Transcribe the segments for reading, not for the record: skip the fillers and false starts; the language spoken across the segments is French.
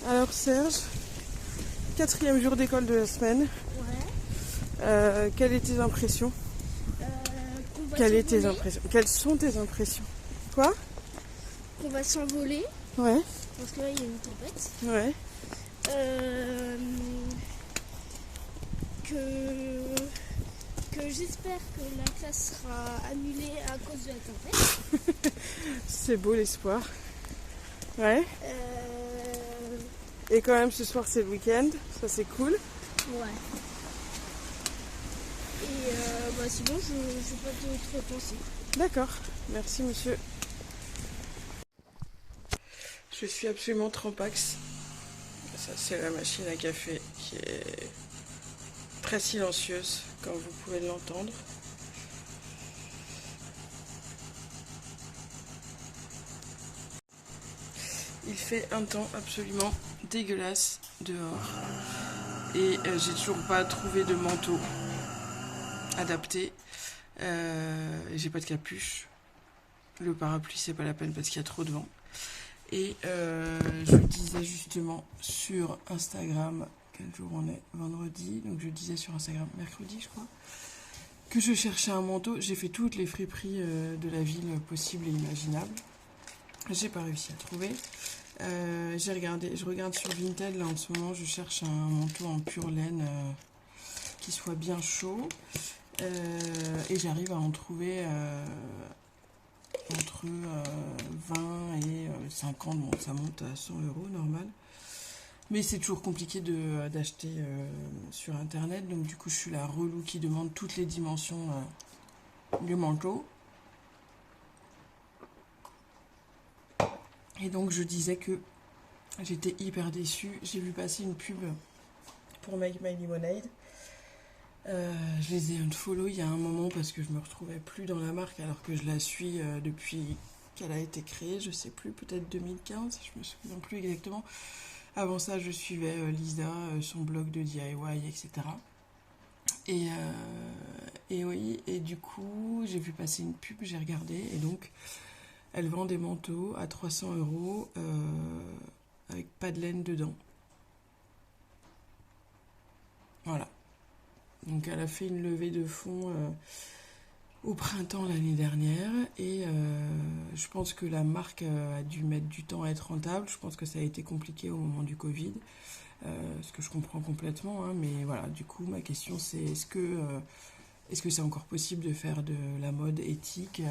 Alors Serge, 4e jour d'école de la semaine. Ouais. Quelles étaient tes impressions? Qu'on va Quelles s'envoler. Quelles sont tes impressions? Quoi? Qu'on va s'envoler. Ouais, Parce que là, il y a une tempête. ouais. Que j'espère que la classe sera annulée à cause de la tempête. C'est beau l'espoir. Ouais. Et quand même ce soir c'est le week-end, ça c'est cool. Ouais. Et sinon, je n'ai pas d'autres pensées. D'accord, merci monsieur. Je suis absolument trempax. Ça c'est la machine à café qui est très silencieuse comme vous pouvez l'entendre. Il fait un temps absolument dégueulasse dehors et j'ai toujours pas trouvé de manteau adapté. J'ai pas de capuche. Le parapluie c'est pas la peine parce qu'il y a trop de vent. Et je disais justement sur Instagram, quel jour on est? Vendredi, donc je disais sur Instagram, mercredi je crois, que je cherchais un manteau. J'ai fait toutes les friperies de la ville possibles et imaginables. J'ai pas réussi à trouver. Je regarde sur Vinted là en ce moment, je cherche un manteau en pure laine qui soit bien chaud. Et j'arrive à en trouver entre 20 et 50, bon ça monte à 100 € normal. Mais c'est toujours compliqué d'acheter sur internet, donc du coup je suis la relou qui demande toutes les dimensions du manteau. Et donc je disais que j'étais hyper déçue. J'ai vu passer une pub pour Make My Lemonade. Je les ai unfollow il y a un moment parce que je me retrouvais plus dans la marque alors que je la suis depuis qu'elle a été créée. Je sais plus, peut-être 2015, je me souviens plus exactement. Avant ça, je suivais Lisa, son blog de DIY, etc. Et oui, et du coup, j'ai vu passer une pub, j'ai regardé, et donc, elle vend des manteaux à 300 € avec pas de laine dedans. Voilà. Donc, elle a fait une levée de fonds au printemps l'année dernière, et je pense que la marque a dû mettre du temps à être rentable. Je pense que ça a été compliqué au moment du Covid, ce que je comprends complètement, hein, mais voilà, du coup, ma question c'est est-ce que c'est encore possible de faire de la mode éthique?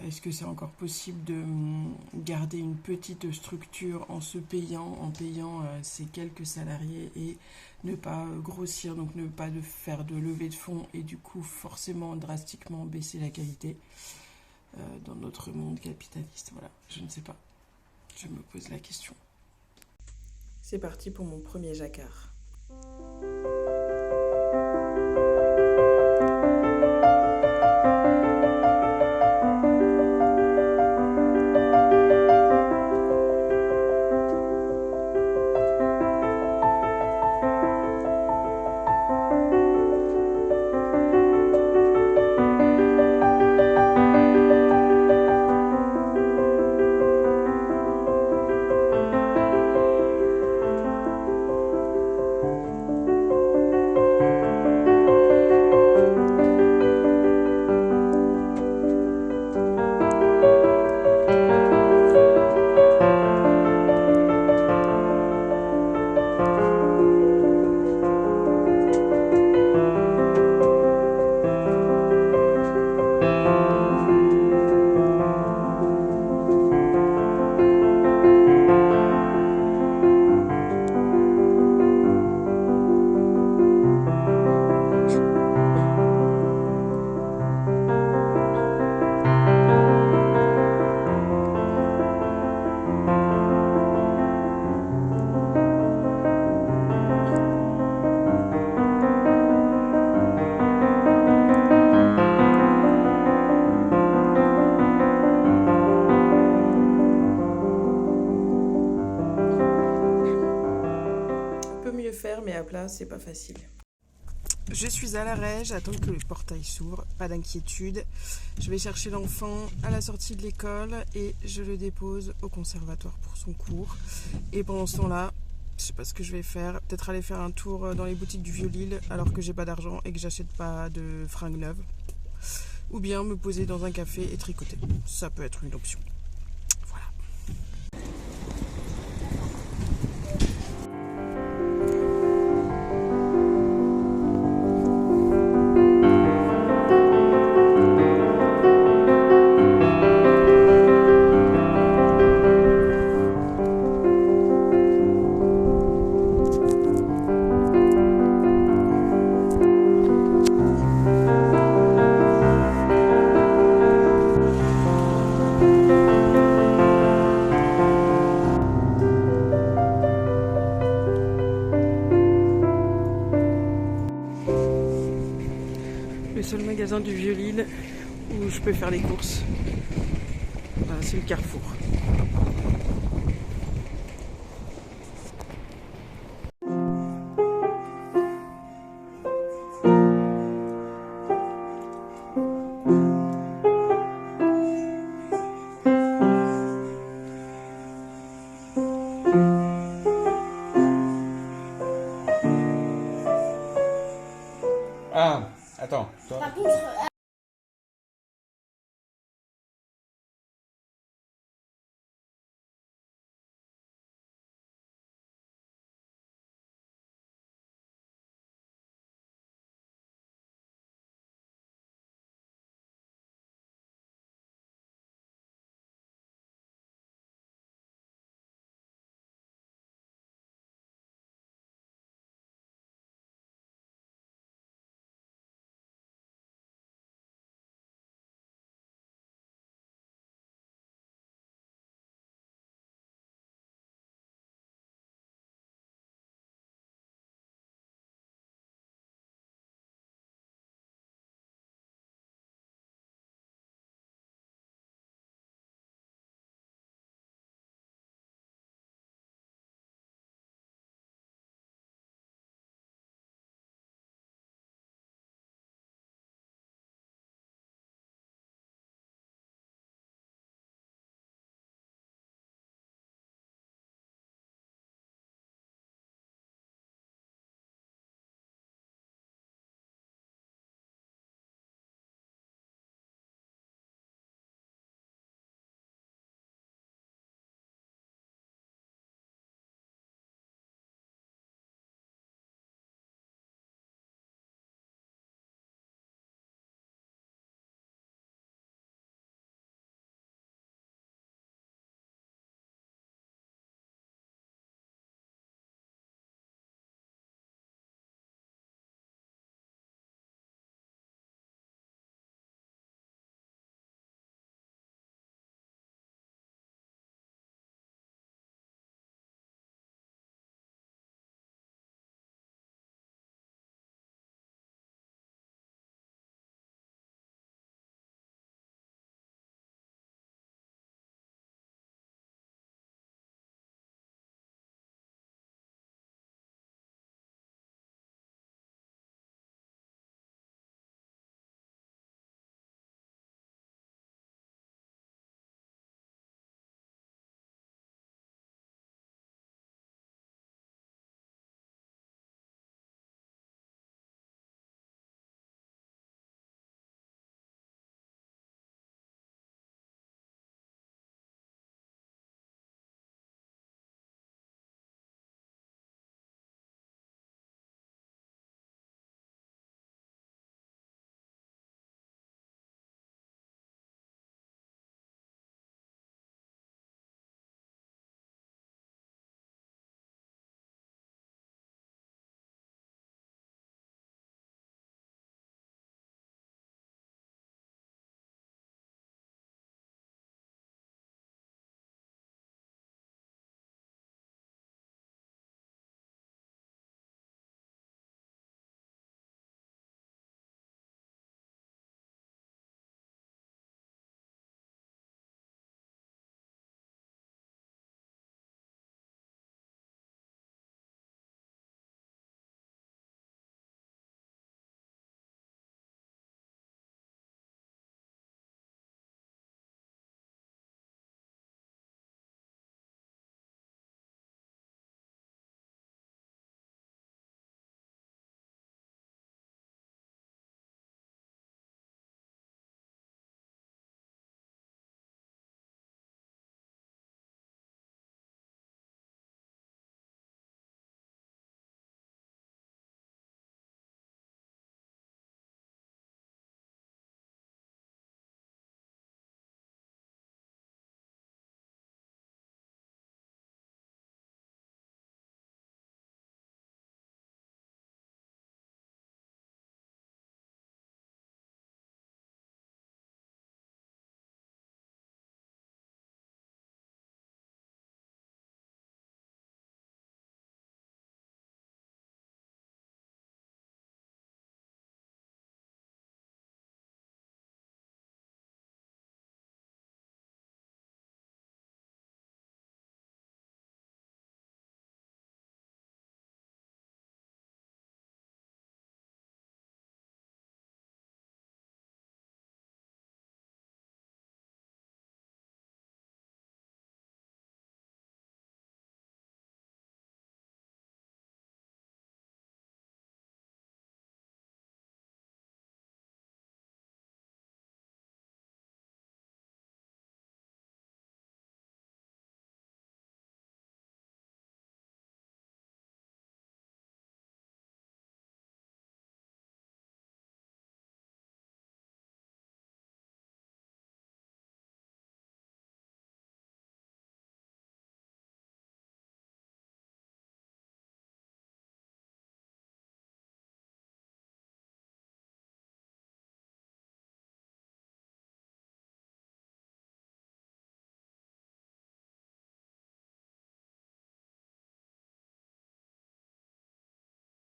Est-ce que c'est encore possible de garder une petite structure en payant ces quelques salariés et ne pas grossir, donc ne pas faire de levée de fonds et du coup forcément drastiquement baisser la qualité dans notre monde capitaliste? Voilà, je ne sais pas. Je me pose la question. C'est parti pour mon premier jacquard. Faire, mais à plat, c'est pas facile. Je suis à l'arrêt, j'attends que le portail s'ouvre, pas d'inquiétude. Je vais chercher l'enfant à la sortie de l'école et je le dépose au conservatoire pour son cours. Et pendant ce temps-là, je sais pas ce que je vais faire, peut-être aller faire un tour dans les boutiques du Vieux-Lille alors que j'ai pas d'argent et que j'achète pas de fringues neuves. Ou bien me poser dans un café et tricoter. Ça peut être une option. Voilà. Le seul magasin du Vieux-Lille où je peux faire les courses, voilà, c'est le Carrefour. Ah, attends. Toi. Par contre,